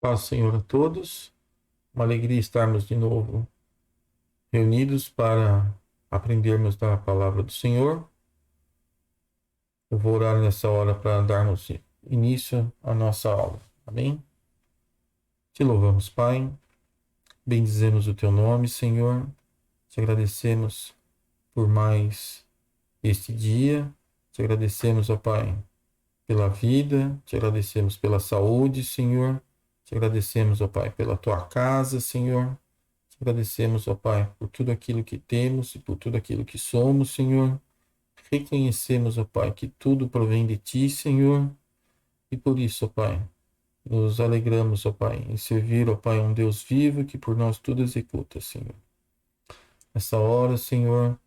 Paz, Senhor, a todos. Uma alegria estarmos de novo reunidos para aprendermos da palavra do Senhor. Eu vou orar nessa hora para darmos início à nossa aula. Amém? Te louvamos, Pai. Bendizemos o teu nome, Senhor. Te agradecemos por mais este dia. Te agradecemos, ó Pai, pela vida. Te agradecemos pela saúde, Senhor. Te agradecemos, ó Pai, pela tua casa, Senhor. Te agradecemos, ó Pai, por tudo aquilo que temos e por tudo aquilo que somos, Senhor. Reconhecemos, ó Pai, que tudo provém de Ti, Senhor. E por isso, ó Pai, nos alegramos, ó Pai, em servir, ó Pai, um Deus vivo que por nós tudo executa, Senhor. Nessa hora, Senhor,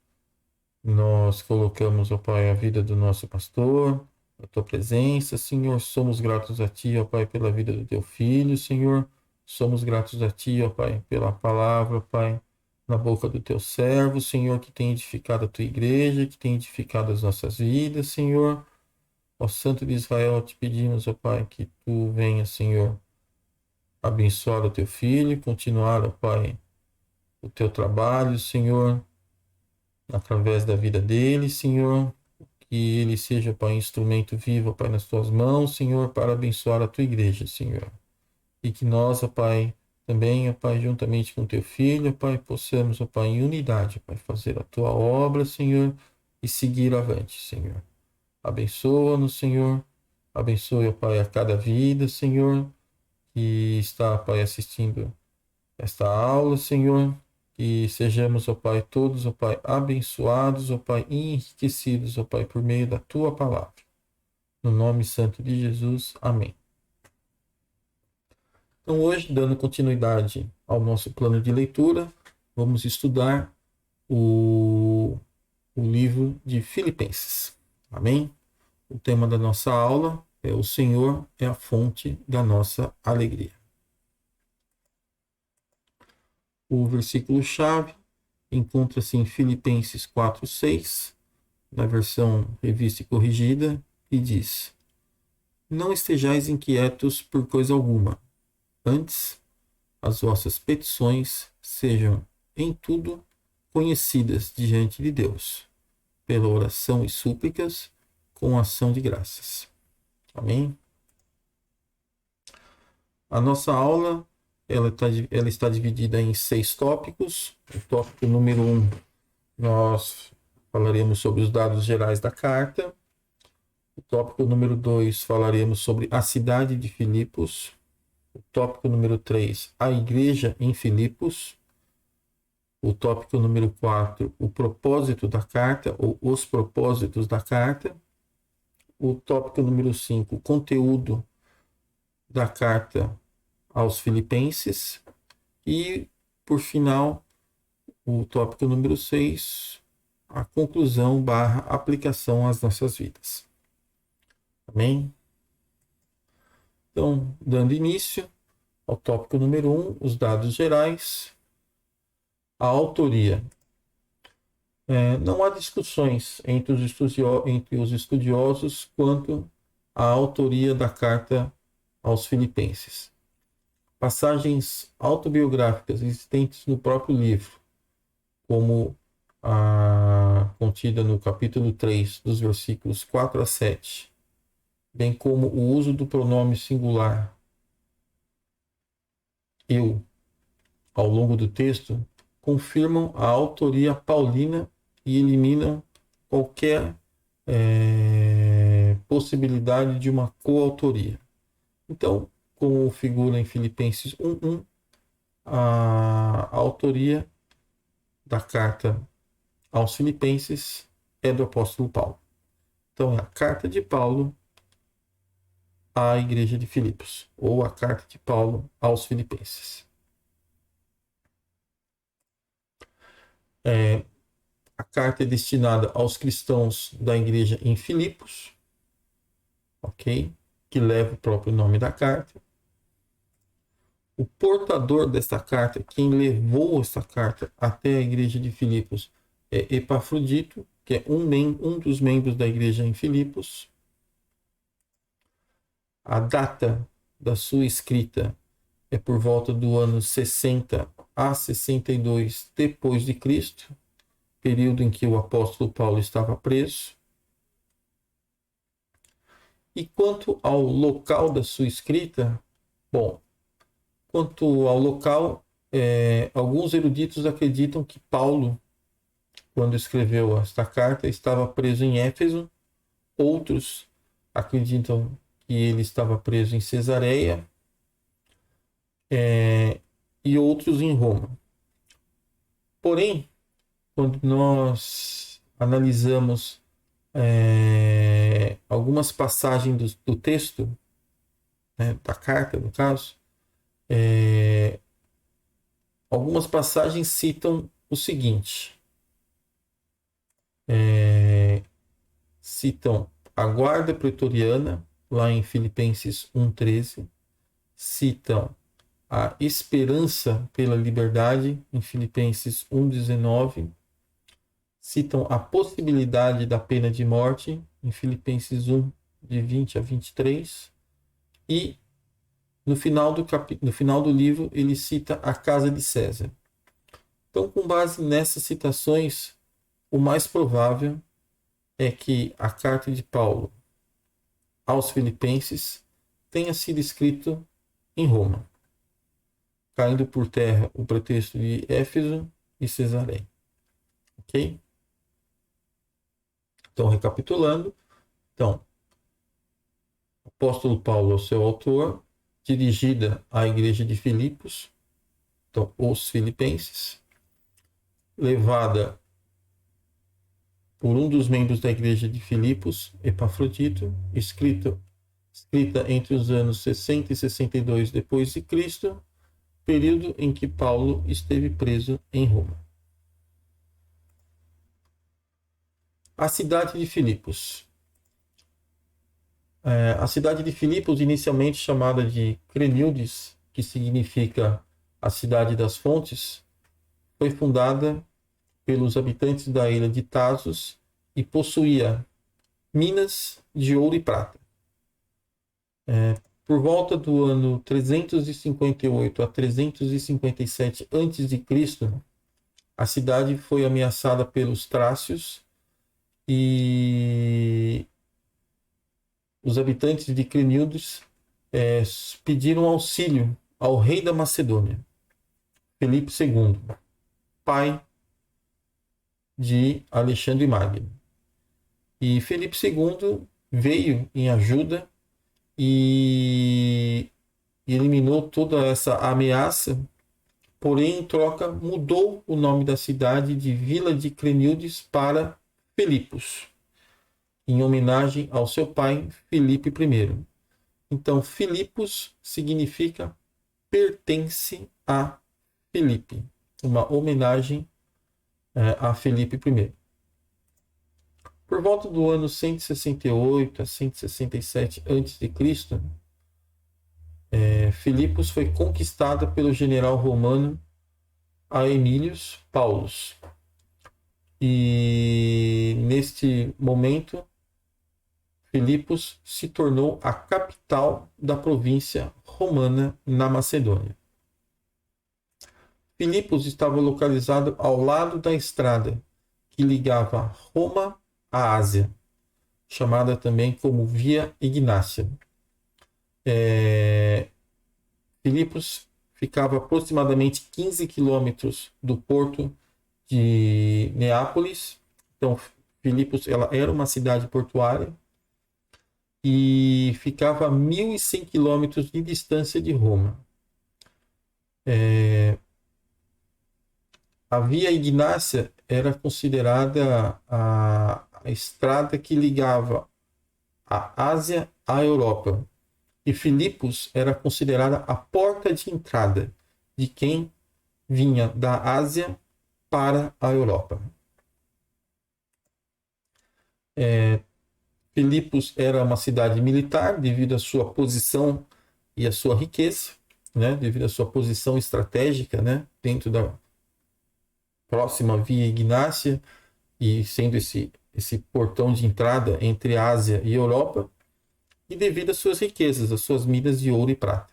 nós colocamos, ó Pai, a vida do nosso pastor, a Tua presença, Senhor. Somos gratos a Ti, ó Pai, pela vida do Teu filho, Senhor. Somos gratos a Ti, ó Pai, pela palavra, ó Pai, na boca do Teu servo, Senhor, que tem edificado a Tua igreja, que tem edificado as nossas vidas, Senhor. Ó Santo de Israel, te pedimos, ó Pai, que Tu venha, Senhor, abençoar o Teu filho, continuar, ó Pai, o Teu trabalho, Senhor, através da vida dele, Senhor. Que ele seja, Pai, instrumento vivo, Pai, nas Tuas mãos, Senhor, para abençoar a Tua igreja, Senhor. E que nós, ó Pai, também, ó Pai, juntamente com Teu Filho, ó Pai, possamos, ó Pai, em unidade, ó Pai, fazer a Tua obra, Senhor, e seguir avante, Senhor. Abençoa-nos, Senhor. Abençoe, ó Pai, a cada vida, Senhor, que está, Pai, assistindo esta aula, Senhor. Que sejamos, ó Pai, todos, ó Pai, abençoados, ó Pai, e enriquecidos, ó Pai, por meio da Tua palavra. No nome santo de Jesus. Amém. Então, hoje, dando continuidade ao nosso plano de leitura, vamos estudar o livro de Filipenses. Amém? O tema da nossa aula é: o Senhor é a fonte da nossa alegria. O versículo-chave encontra-se em Filipenses 4:6, na versão revista e corrigida, e diz: Não estejais inquietos por coisa alguma, antes as vossas petições sejam em tudo conhecidas diante de Deus, pela oração e súplicas, com ação de graças. Amém? A nossa aula ela está dividida em 6 tópicos. O tópico número 1, nós falaremos sobre os dados gerais da carta. O tópico número 2, falaremos sobre a cidade de Filipos. O tópico número 3, a igreja em Filipos. O tópico número 4, o propósito da carta, ou os propósitos da carta. O tópico número 5, o conteúdo da carta aos Filipenses. E, por final, o tópico número 6, a conclusão / aplicação às nossas vidas. Amém? Então, dando início ao tópico número 1, os dados gerais. A autoria. Não há discussões entre os estudiosos quanto à autoria da carta aos Filipenses. Passagens autobiográficas existentes no próprio livro, como a contida no capítulo 3, dos versículos 4 a 7, bem como o uso do pronome singular eu ao longo do texto, confirmam a autoria paulina e eliminam qualquer possibilidade de uma coautoria. Então, como figura em Filipenses 1:1, a autoria da carta aos Filipenses é do apóstolo Paulo. Então, é a carta de Paulo à igreja de Filipos, ou a carta de Paulo aos Filipenses. A carta é destinada aos cristãos da igreja em Filipos, ok? Que leva o próprio nome da carta. O portador desta carta, quem levou esta carta até a igreja de Filipos, é Epafrodito, que é um dos membros da igreja em Filipos. A data da sua escrita é por volta do ano 60 a 62 depois de Cristo, período em que o apóstolo Paulo estava preso. E quanto ao local da sua escrita, bom, quanto ao local, alguns eruditos acreditam que Paulo, quando escreveu esta carta, estava preso em Éfeso. Outros acreditam que ele estava preso em Cesareia, e outros em Roma. Porém, quando nós analisamos algumas passagens do texto, né, da carta, no caso, algumas passagens citam o seguinte: citam a guarda pretoriana, lá em Filipenses 1,13, citam a esperança pela liberdade, em Filipenses 1,19, citam a possibilidade da pena de morte, em Filipenses 1, de 20 a 23, e no final do livro ele cita a casa de César. Então, com base nessas citações, o mais provável é que a carta de Paulo aos Filipenses tenha sido escrita em Roma, caindo por terra o pretexto de Éfeso e Cesareia. Ok? Então, recapitulando, o apóstolo Paulo é o seu autor, dirigida à igreja de Filipos, então, os filipenses, levada por um dos membros da igreja de Filipos, Epafrodito, escrita entre os anos 60 e 62 depois de Cristo, período em que Paulo esteve preso em Roma. A cidade de Filipos. A cidade de Filipos, inicialmente chamada de Crenildes, que significa a cidade das fontes, foi fundada pelos habitantes da ilha de Tasos e possuía minas de ouro e prata. Por volta do ano 358 a 357 a.C., a cidade foi ameaçada pelos trácios e os habitantes de Crenildes pediram auxílio ao rei da Macedônia, Filipe II, pai de Alexandre Magno. E Filipe II veio em ajuda e eliminou toda essa ameaça, porém, em troca, mudou o nome da cidade de Vila de Crenildes para Filipos, em homenagem ao seu pai, Filipe I. Então, Filipos significa pertence a Filipe, uma homenagem a Filipe I. Por volta do ano 168 a 167 a.C., Filipos foi conquistada pelo general romano Aemilius Paulus. E neste momento, Filipos se tornou a capital da província romana na Macedônia. Filipos estava localizado ao lado da estrada que ligava Roma à Ásia, chamada também como Via Ignácia. Filipos ficava aproximadamente 15 quilômetros do porto de Neápolis. Então, Filipos ela era uma cidade portuária e ficava a 1.100 quilômetros de distância de Roma. A Via Ignácia era considerada a estrada que ligava a Ásia à Europa. E Filipos era considerada a porta de entrada de quem vinha da Ásia para a Europa. Filipos era uma cidade militar devido à sua posição e à sua riqueza, né? Devido à sua posição estratégica, né? Dentro da próxima Via Ignácia e sendo esse portão de entrada entre a Ásia e a Europa, e devido às suas riquezas, às suas minas de ouro e prata.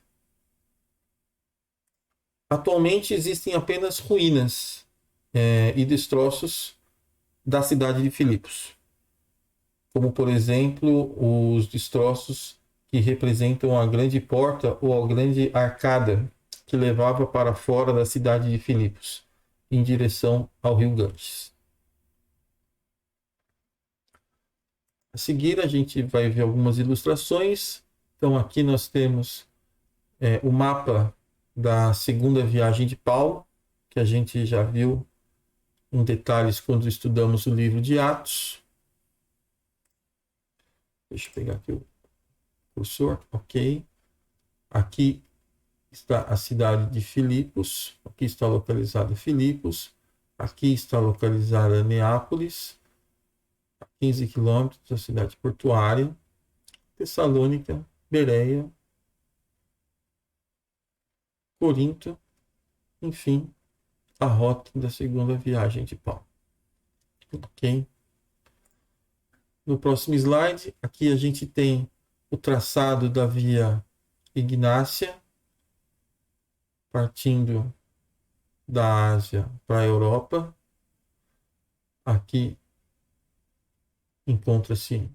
Atualmente existem apenas ruínas e destroços da cidade de Filipos, como por exemplo os destroços que representam a grande porta ou a grande arcada que levava para fora da cidade de Filipos, em direção ao rio Ganges. A seguir, a gente vai ver algumas ilustrações. Então, aqui nós temos o mapa da segunda viagem de Paulo, que a gente já viu em detalhes quando estudamos o livro de Atos. Deixa eu pegar aqui o cursor. Ok. Aqui está a cidade de Filipos. Aqui está localizada Filipos. Aqui está localizada Neápolis, a 15 quilômetros da cidade portuária. Tessalônica, Bereia, Corinto, enfim, a rota da segunda viagem de Paulo. Ok? No próximo slide, aqui a gente tem o traçado da via Ignácia, partindo da Ásia para a Europa. Aqui encontra-se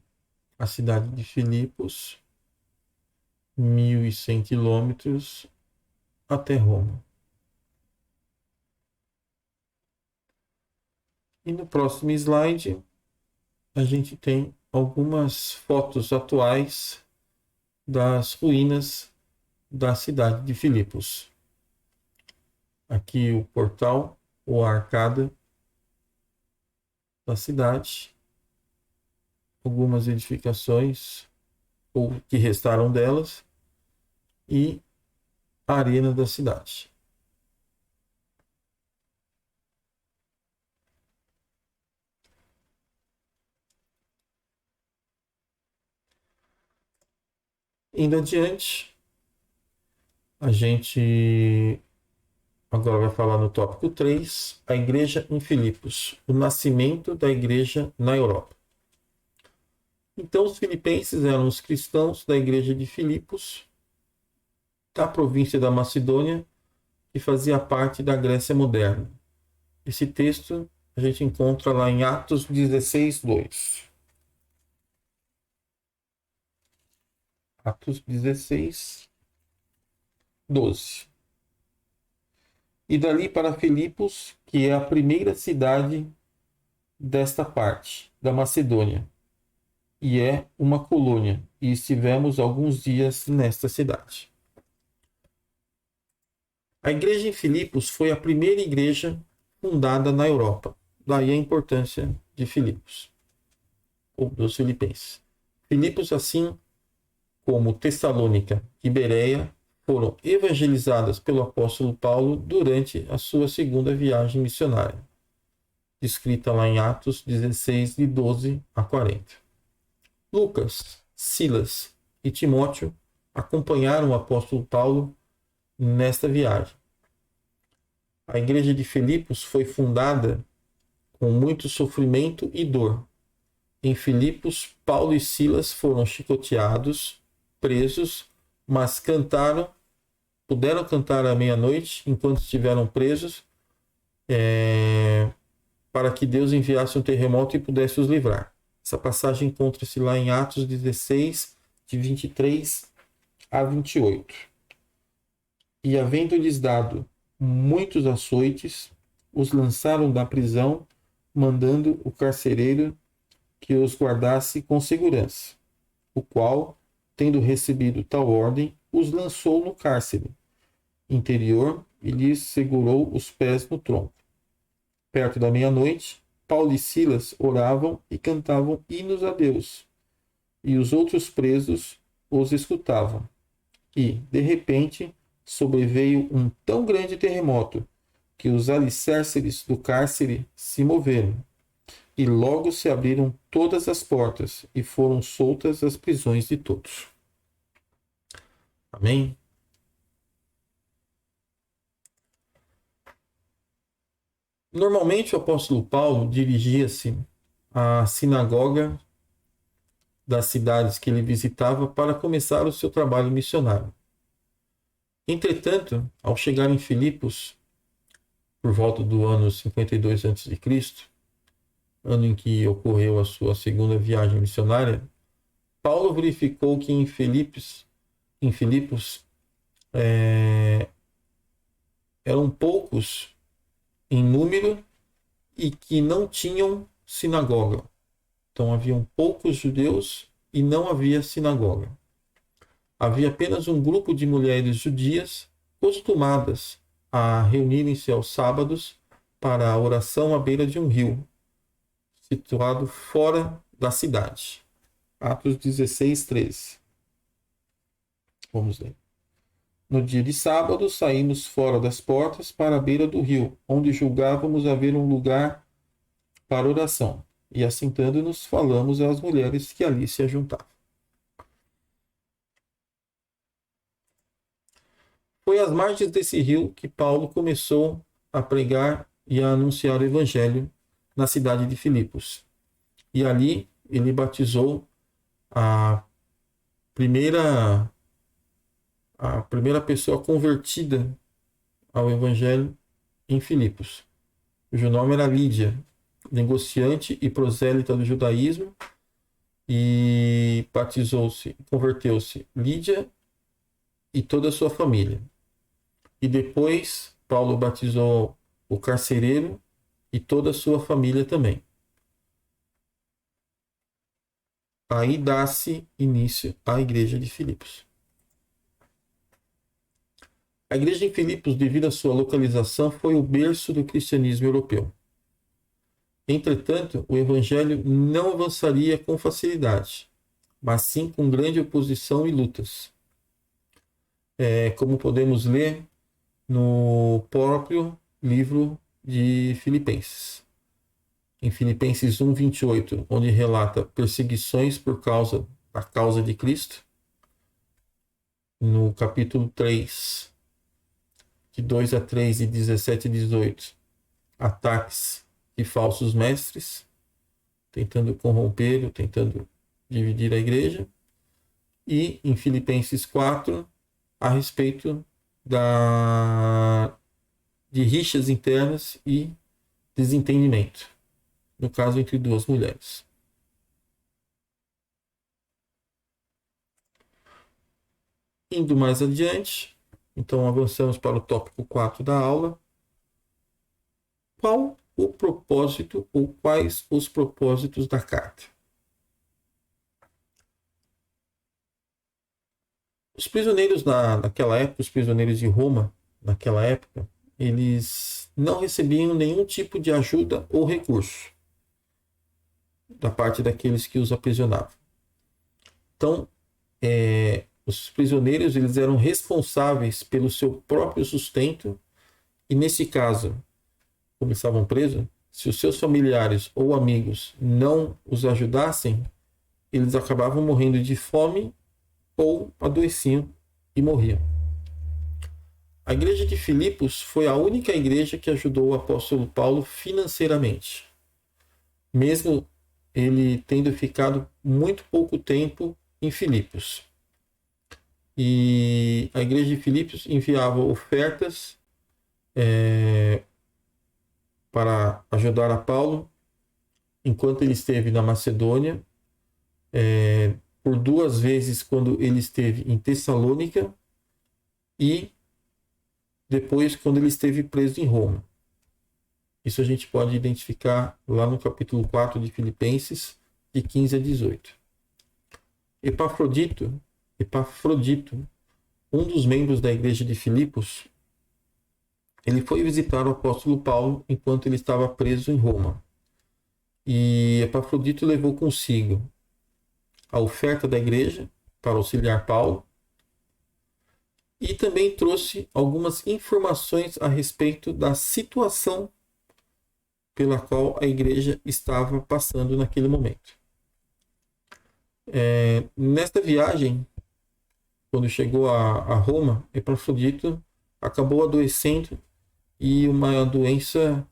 a cidade de Filipos, 1.100 quilômetros até Roma. E no próximo slide, a gente tem algumas fotos atuais das ruínas da cidade de Filipos. Aqui o portal ou a arcada da cidade, algumas edificações ou que restaram delas e a arena da cidade. Indo adiante, a gente agora vai falar no tópico 3, a igreja em Filipos, o nascimento da igreja na Europa. Então, os filipenses eram os cristãos da igreja de Filipos, da província da Macedônia, que fazia parte da Grécia moderna. Esse texto a gente encontra lá em Atos 16, 2. Atos 16, 12. E dali para Filipos, que é a primeira cidade desta parte da Macedônia, e é uma colônia, e estivemos alguns dias nesta cidade. A igreja em Filipos foi a primeira igreja fundada na Europa. Daí a importância de Filipos, ou dos filipenses. Filipos, assim como Tessalônica e Bereia, foram evangelizadas pelo apóstolo Paulo durante a sua segunda viagem missionária, descrita lá em Atos 16, de 12 a 40. Lucas, Silas e Timóteo acompanharam o apóstolo Paulo nesta viagem. A igreja de Filipos foi fundada com muito sofrimento e dor. Em Filipos, Paulo e Silas foram chicoteados, presos, mas puderam cantar à meia-noite enquanto estiveram presos, para que Deus enviasse um terremoto e pudesse os livrar. Essa passagem encontra-se lá em Atos 16, de 23 a 28. E havendo-lhes dado muitos açoites, os lançaram da prisão, mandando o carcereiro que os guardasse com segurança, o qual, tendo recebido tal ordem, os lançou no cárcere interior e lhes segurou os pés no tronco. Perto da meia-noite, Paulo e Silas oravam e cantavam hinos a Deus, e os outros presos os escutavam. E, de repente, sobreveio um tão grande terremoto que os alicerces do cárcere se moveram, e logo se abriram todas as portas e foram soltas as prisões de todos. Amém? Normalmente o apóstolo Paulo dirigia-se à sinagoga das cidades que ele visitava para começar o seu trabalho missionário. Entretanto, ao chegar em Filipos, por volta do ano 52 a.C., ano em que ocorreu a sua segunda viagem missionária, Paulo verificou que em Filipos eram poucos em número e que não tinham sinagoga. Então haviam poucos judeus e não havia sinagoga. Havia apenas um grupo de mulheres judias costumadas a reunirem-se aos sábados para a oração à beira de um rio, situado fora da cidade. Atos 16, 13. Vamos ler. No dia de sábado, saímos fora das portas para a beira do rio, onde julgávamos haver um lugar para oração. E assentando-nos, falamos às mulheres que ali se ajuntavam. Foi às margens desse rio que Paulo começou a pregar e a anunciar o evangelho na cidade de Filipos. E ali ele batizou a primeira pessoa convertida ao evangelho em Filipos, cujo nome era Lídia, negociante e prosélita do judaísmo, e converteu-se Lídia e toda a sua família. E depois Paulo batizou o carcereiro e toda a sua família também. Aí dá-se início à igreja de Filipos. A igreja em Filipos, devido à sua localização, foi o berço do cristianismo europeu. Entretanto, o evangelho não avançaria com facilidade, mas sim com grande oposição e lutas. Como podemos ler no próprio livro de Filipenses. Em Filipenses 1, 28, onde relata perseguições por causa da causa de Cristo. No capítulo 3, de 2 a 3 e 17 a 18, ataques de falsos mestres, tentando corromper, tentando dividir a igreja. E em Filipenses 4, a respeito de rixas internas e desentendimento, no caso entre duas mulheres. Indo mais adiante, então avançamos para o tópico 4 da aula. Qual o propósito ou quais os propósitos da carta? Os prisioneiros naquela época, os prisioneiros de Roma, naquela época, eles não recebiam nenhum tipo de ajuda ou recurso da parte daqueles que os aprisionavam. Então, os prisioneiros eles eram responsáveis pelo seu próprio sustento e, nesse caso, como estavam presos, se os seus familiares ou amigos não os ajudassem, eles acabavam morrendo de fome ou adoeciam e morriam. A igreja de Filipos foi a única igreja que ajudou o apóstolo Paulo financeiramente, mesmo ele tendo ficado muito pouco tempo em Filipos. E a igreja de Filipos enviava ofertas para ajudar a Paulo enquanto ele esteve na Macedônia, por 2 vezes quando ele esteve em Tessalônica e depois quando ele esteve preso em Roma. Isso a gente pode identificar lá no capítulo 4 de Filipenses, de 15 a 18. Epafrodito, um dos membros da igreja de Filipos, ele foi visitar o apóstolo Paulo enquanto ele estava preso em Roma. E Epafrodito levou consigo a oferta da igreja para auxiliar Paulo e também trouxe algumas informações a respeito da situação pela qual a igreja estava passando naquele momento. Nesta viagem, quando chegou a Roma, Epafrodito acabou adoecendo e uma doença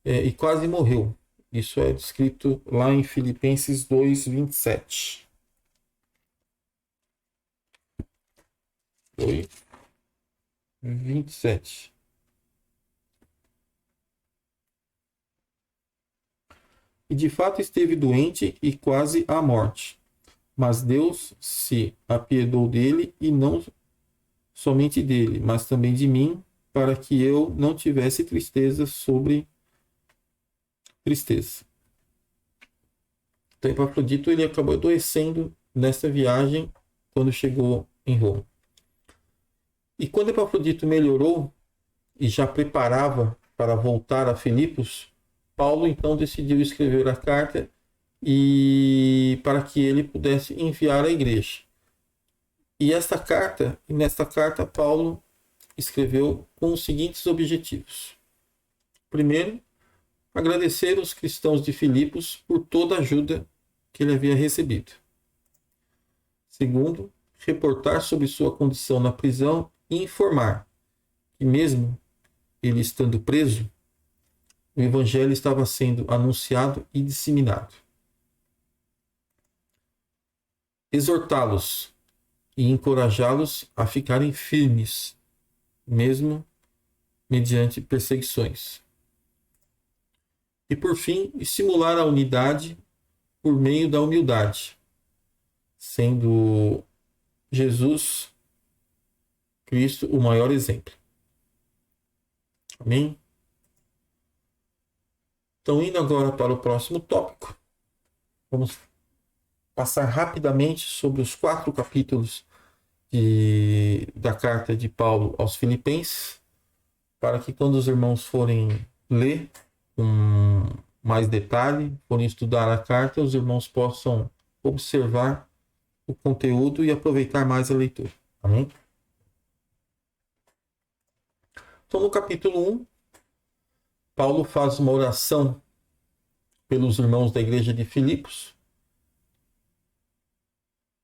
e quase morreu. Isso é descrito lá em Filipenses 2, 27. Oi? 27. E de fato esteve doente e quase à morte. Mas Deus se apiedou dele, e não somente dele, mas também de mim, para que eu não tivesse tristeza sobre tristeza. Então, Epafrodito ele acabou adoecendo nessa viagem quando chegou em Roma. E quando Epafrodito melhorou e já preparava para voltar a Filipos, Paulo então decidiu escrever a carta e para que ele pudesse enviar à igreja. E nesta carta Paulo escreveu com os seguintes objetivos. Primeiro, agradecer aos cristãos de Filipos por toda a ajuda que ele havia recebido. Segundo, reportar sobre sua condição na prisão e informar que mesmo ele estando preso, o evangelho estava sendo anunciado e disseminado. Exortá-los e encorajá-los a ficarem firmes, mesmo mediante perseguições. E por fim, estimular a unidade por meio da humildade, sendo Jesus Cristo o maior exemplo. Amém? Então, indo agora para o próximo tópico, vamos passar rapidamente sobre os 4 capítulos da carta de Paulo aos Filipenses, para que quando os irmãos forem ler com mais detalhe, forem estudar a carta, os irmãos possam observar o conteúdo e aproveitar mais a leitura. Amém? Então, no capítulo 1, Paulo faz uma oração pelos irmãos da igreja de Filipos.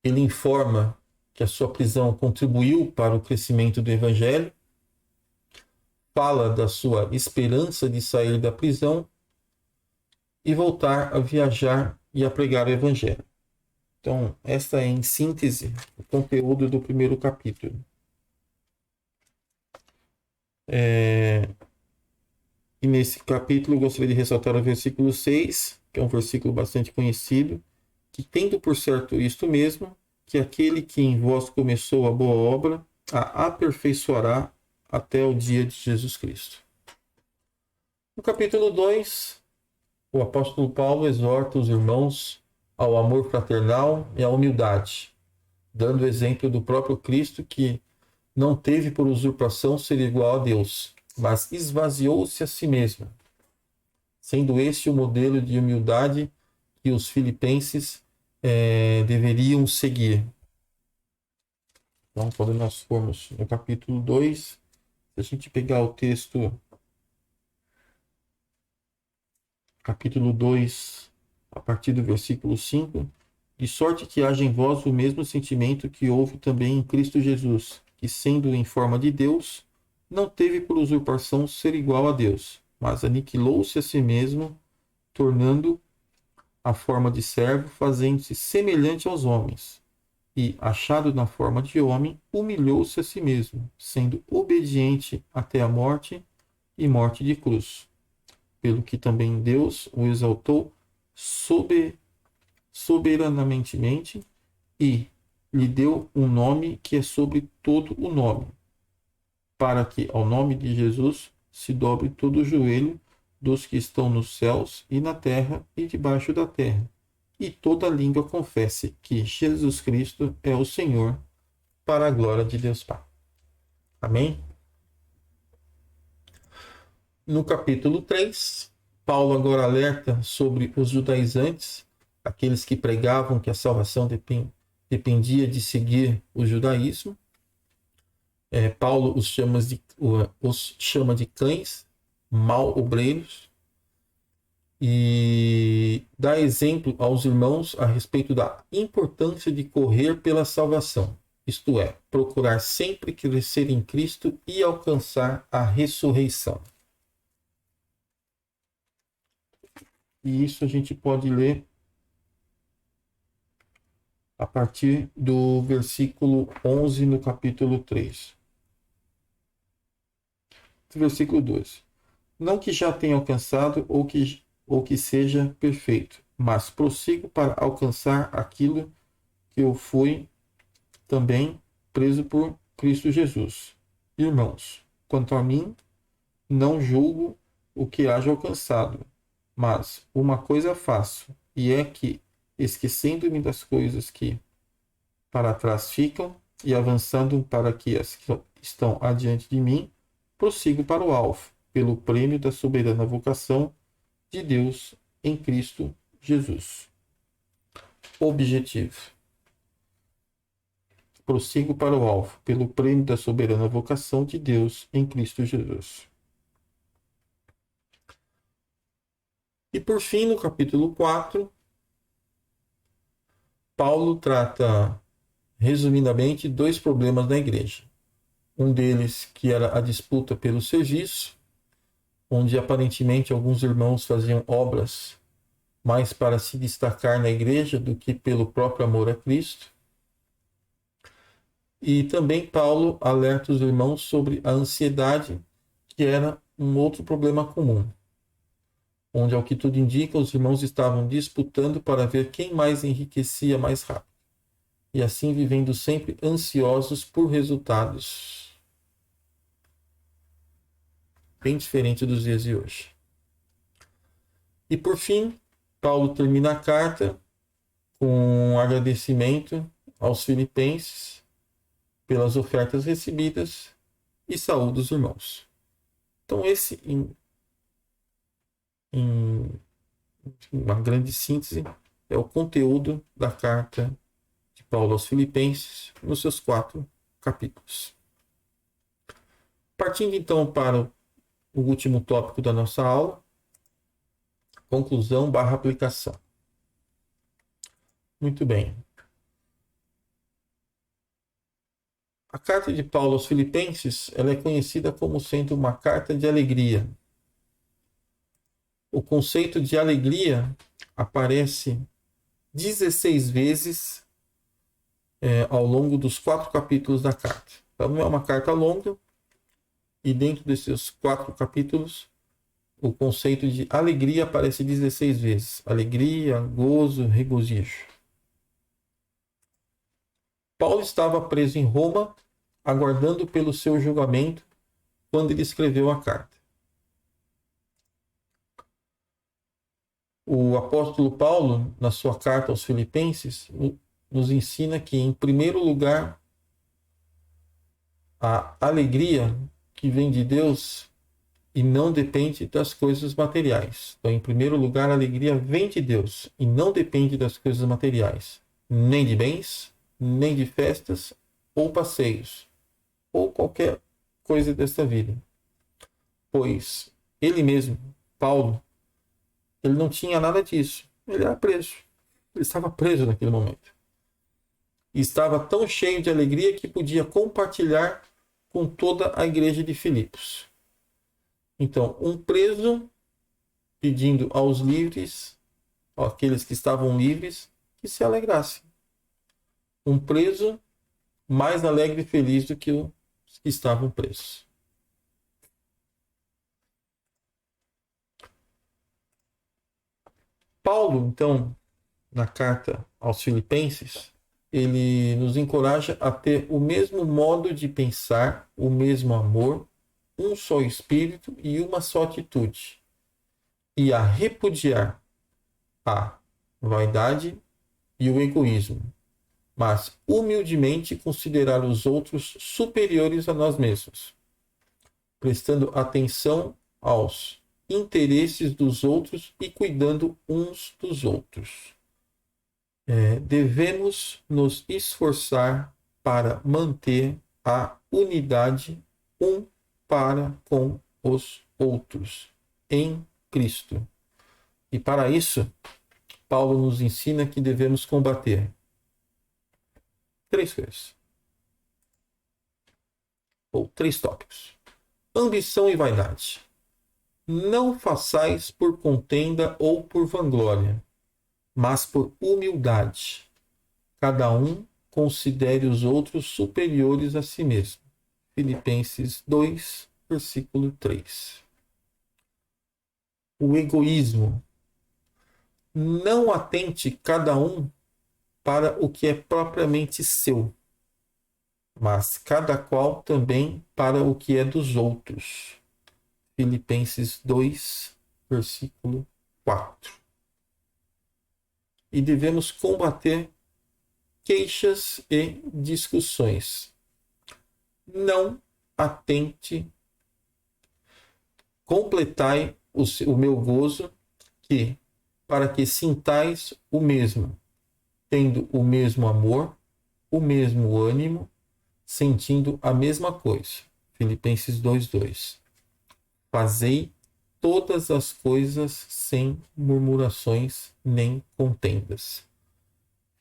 Ele informa que a sua prisão contribuiu para o crescimento do evangelho, fala da sua esperança de sair da prisão e voltar a viajar e a pregar o evangelho. Então, esta é, em síntese, o conteúdo do primeiro capítulo. E nesse capítulo eu gostaria de ressaltar o versículo 6, que é um versículo bastante conhecido, que tendo por certo isto mesmo, que aquele que em vós começou a boa obra, a aperfeiçoará até o dia de Jesus Cristo. No capítulo 2, o apóstolo Paulo exorta os irmãos ao amor fraternal e à humildade, dando o exemplo do próprio Cristo, que não teve por usurpação ser igual a Deus, mas esvaziou-se a si mesmo, sendo este o modelo de humildade que os filipenses deveriam seguir. Então, quando nós formos no capítulo 2, se a gente pegar o texto, capítulo 2, a partir do versículo 5, de sorte que haja em vós o mesmo sentimento que houve também em Cristo Jesus, que sendo em forma de Deus, não teve por usurpação ser igual a Deus, mas aniquilou-se a si mesmo, tornando a forma de servo, fazendo-se semelhante aos homens. E, achado na forma de homem, humilhou-se a si mesmo, sendo obediente até a morte e morte de cruz. Pelo que também Deus o exaltou soberanamente e lhe deu um nome que é sobre todo o nome, para que ao nome de Jesus se dobre todo o joelho dos que estão nos céus e na terra e debaixo da terra, e toda língua confesse que Jesus Cristo é o Senhor, para a glória de Deus Pai. Amém? No capítulo 3, Paulo agora alerta sobre os judaizantes, aqueles que pregavam que a salvação dependia de seguir o judaísmo. Paulo os chama de cães, mal-obreiros, e dá exemplo aos irmãos a respeito da importância de correr pela salvação, isto é, procurar sempre crescer em Cristo e alcançar a ressurreição. E isso a gente pode ler a partir do versículo 11 no capítulo 3. versículo 12. Não que já tenha alcançado ou que seja perfeito, mas prossigo para alcançar aquilo que eu fui também preso por Cristo Jesus. Irmãos, quanto a mim, não julgo o que haja alcançado, mas uma coisa faço, e é que, esquecendo-me das coisas que para trás ficam e avançando para que as que estão adiante de mim, prossigo para o alvo, pelo prêmio da soberana vocação de Deus em Cristo Jesus. Objetivo: prossigo para o alvo, pelo prêmio da soberana vocação de Deus em Cristo Jesus. E por fim, no capítulo 4, Paulo trata, resumidamente, dois problemas na igreja. Um deles que era a disputa pelo serviço, onde aparentemente alguns irmãos faziam obras mais para se destacar na igreja do que pelo próprio amor a Cristo. E também Paulo alerta os irmãos sobre a ansiedade, que era um outro problema comum, onde, ao que tudo indica, os irmãos estavam disputando para ver quem mais enriquecia mais rápido, e assim vivendo sempre ansiosos por resultados. Bem diferente dos dias de hoje. E por fim, Paulo termina a carta com um agradecimento aos filipenses pelas ofertas recebidas e saúda os irmãos. Então esse, em uma grande síntese, é o conteúdo da carta de Paulo aos Filipenses nos seus 4 capítulos. Partindo então para o último tópico da nossa aula, conclusão/aplicação. Muito bem. A carta de Paulo aos Filipenses, ela é conhecida como sendo uma carta de alegria. O conceito de alegria aparece 16 vezes ao longo dos 4 capítulos da carta. Então não é uma carta longa, e dentro desses 4 capítulos, o conceito de alegria aparece 16 vezes. Alegria, gozo, regozijo. Paulo estava preso em Roma, aguardando pelo seu julgamento, quando ele escreveu a carta. O apóstolo Paulo, na sua carta aos Filipenses, nos ensina que, em primeiro lugar, a alegria que vem de Deus e não depende das coisas materiais. Então, em primeiro lugar, a alegria vem de Deus e não depende das coisas materiais, nem de bens, nem de festas ou passeios, ou qualquer coisa desta vida. Pois ele mesmo, Paulo, ele não tinha nada disso. Ele era preso. Ele estava preso naquele momento. E estava tão cheio de alegria que podia compartilhar com toda a igreja de Filipos. Então, um preso pedindo aos livres, àqueles que estavam livres, que se alegrassem. Um preso mais alegre e feliz do que os que estavam presos. Paulo, então, na carta aos Filipenses, ele nos encoraja a ter o mesmo modo de pensar, o mesmo amor, um só espírito e uma só atitude, e a repudiar a vaidade e o egoísmo, mas humildemente considerar os outros superiores a nós mesmos, prestando atenção aos interesses dos outros e cuidando uns dos outros. Devemos nos esforçar para manter a unidade um para com os outros em Cristo. E para isso, Paulo nos ensina que devemos combater 3 coisas, ou 3 tópicos: ambição e vaidade. Não façais por contenda ou por vanglória, mas por humildade. Cada um considere os outros superiores a si mesmo. Filipenses 2, versículo 3. O egoísmo. Não atente cada um para o que é propriamente seu, mas cada qual também para o que é dos outros. Filipenses 2, versículo 4. E devemos combater queixas e discussões. Não atente, completai o meu gozo, para que sintais o mesmo, tendo o mesmo amor, o mesmo ânimo, sentindo a mesma coisa. Filipenses 2:2. Fazei todas as coisas sem murmurações nem contendas.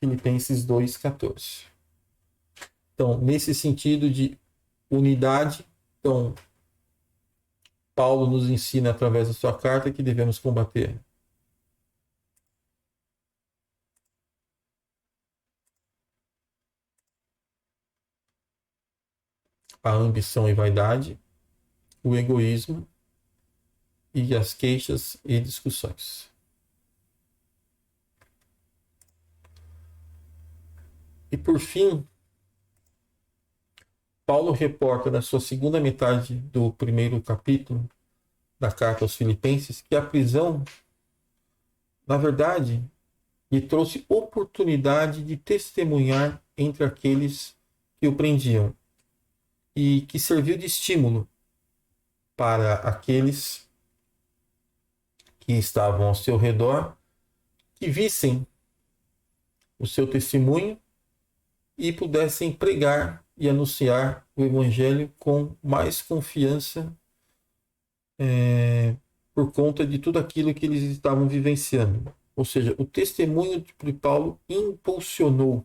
Filipenses 2:14. Então, nesse sentido de unidade, então, Paulo nos ensina através da sua carta que devemos combater a ambição e vaidade, o egoísmo e as queixas e discussões. E por fim, Paulo reporta na sua segunda metade do primeiro capítulo da carta aos Filipenses que a prisão, na verdade, lhe trouxe oportunidade de testemunhar entre aqueles que o prendiam e que serviu de estímulo para aqueles que estavam ao seu redor, que vissem o seu testemunho e pudessem pregar e anunciar o Evangelho com mais confiança por conta de tudo aquilo que eles estavam vivenciando. Ou seja, o testemunho de Paulo impulsionou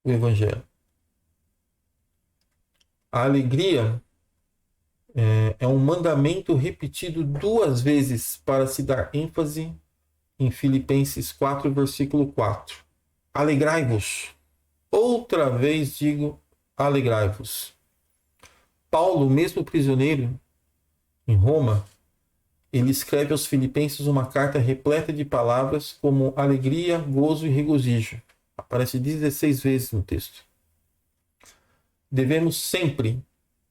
o Evangelho. A alegria é um mandamento repetido 2 vezes para se dar ênfase em Filipenses 4, versículo 4. Alegrai-vos. Outra vez digo, alegrai-vos. Paulo, mesmo prisioneiro em Roma, ele escreve aos Filipenses uma carta repleta de palavras como alegria, gozo e regozijo. Aparece 16 vezes no texto. Devemos sempre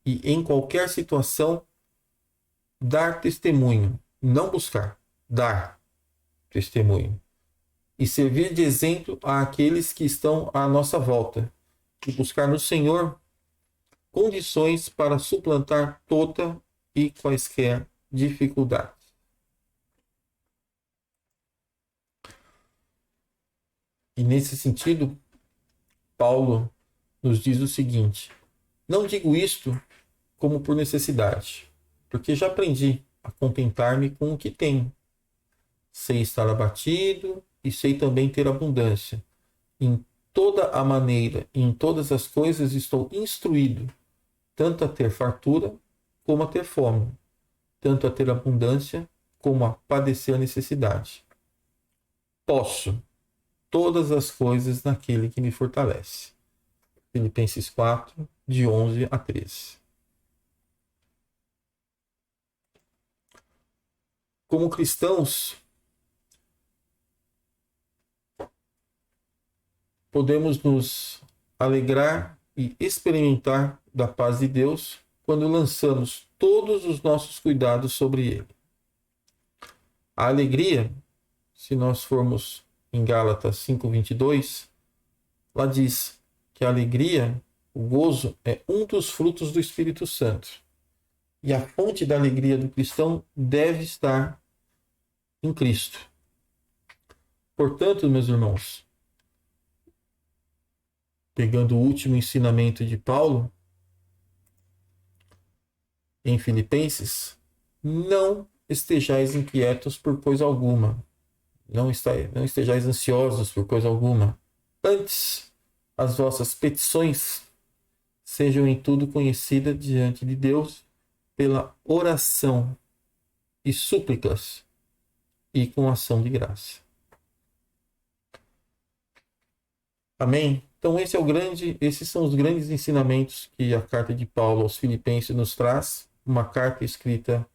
e em qualquer situação dar testemunho, não buscar, dar testemunho. E servir de exemplo àqueles que estão à nossa volta. E buscar no Senhor condições para suplantar toda e quaisquer dificuldades. E nesse sentido, Paulo nos diz o seguinte: não digo isto como por necessidade, porque já aprendi a contentar-me com o que tenho. Sei estar abatido e sei também ter abundância. Em toda a maneira e em todas as coisas estou instruído, tanto a ter fartura como a ter fome, tanto a ter abundância como a padecer necessidade. Posso todas as coisas naquele que me fortalece. Filipenses 4, de 11 a 13. Como cristãos, podemos nos alegrar e experimentar da paz de Deus quando lançamos todos os nossos cuidados sobre Ele. A alegria, se nós formos em Gálatas 5:22, lá diz que a alegria, o gozo, é um dos frutos do Espírito Santo. E a fonte da alegria do cristão deve estar em Cristo. Portanto, meus irmãos, pegando o último ensinamento de Paulo em Filipenses, não estejais inquietos por coisa alguma. Não estejais ansiosos por coisa alguma. Antes, as vossas petições sejam em tudo conhecidas diante de Deus pela oração e súplicas e com ação de graça. Amém? Então esses são os grandes ensinamentos que a carta de Paulo aos Filipenses nos traz, uma carta escrita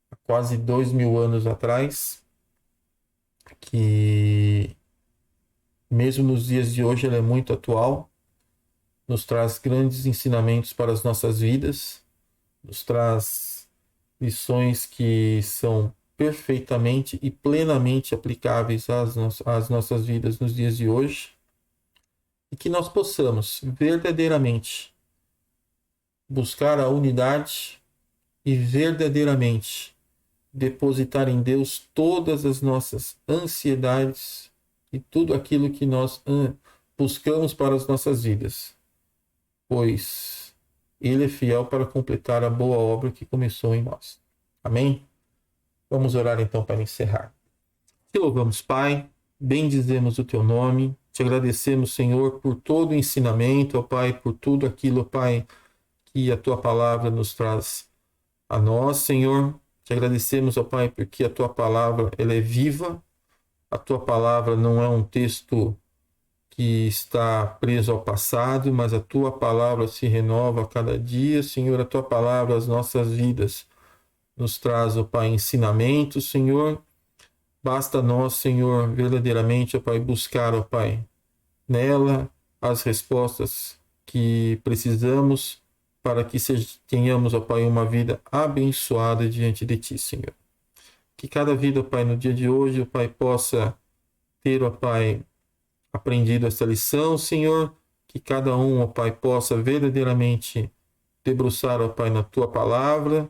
há quase 2000 anos atrás, que mesmo nos dias de hoje ela é muito atual, nos traz grandes ensinamentos para as nossas vidas, nos traz lições que são perfeitamente e plenamente aplicáveis às nossas vidas nos dias de hoje, e que nós possamos verdadeiramente buscar a unidade e verdadeiramente depositar em Deus todas as nossas ansiedades e tudo aquilo que nós buscamos para as nossas vidas, pois Ele é fiel para completar a boa obra que começou em nós. Amém? Vamos orar então para encerrar. Te louvamos, Pai, bendizemos o Teu nome, te agradecemos, Senhor, por todo o ensinamento, ó Pai, por tudo aquilo, ó Pai, que a Tua palavra nos traz a nós, Senhor. Te agradecemos, ó Pai, porque a Tua palavra ela é viva, a Tua palavra não é um texto que está preso ao passado, mas a Tua palavra se renova a cada dia, Senhor. A Tua palavra, as nossas vidas, nos traz, ó Pai, ensinamento, Senhor. Basta nós, Senhor, verdadeiramente, ó Pai, buscar, ó Pai, nela as respostas que precisamos para que tenhamos, ó Pai, uma vida abençoada diante de Ti, Senhor. Que cada vida, ó Pai, no dia de hoje, ó Pai, possa ter, ó Pai, aprendido essa lição, Senhor. Que cada um, ó Pai, possa verdadeiramente debruçar, ó Pai, na Tua palavra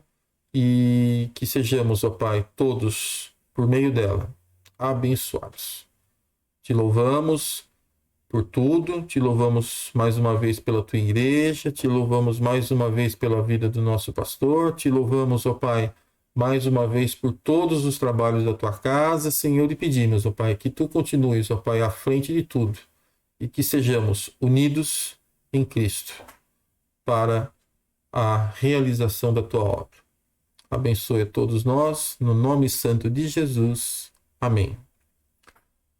e que sejamos, ó Pai, todos, por meio dela, abençoados. Te louvamos por tudo, te louvamos mais uma vez pela Tua igreja, te louvamos mais uma vez pela vida do nosso pastor, te louvamos, ó Pai, mais uma vez por todos os trabalhos da Tua casa, Senhor, e pedimos, ó Pai, que Tu continues, ó Pai, à frente de tudo e que sejamos unidos em Cristo para a realização da Tua obra. Abençoe a todos nós, no nome santo de Jesus. Amém.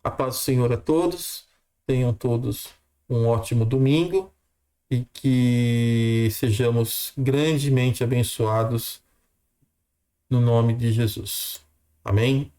A paz do Senhor a todos. Tenham todos um ótimo domingo e que sejamos grandemente abençoados no nome de Jesus. Amém.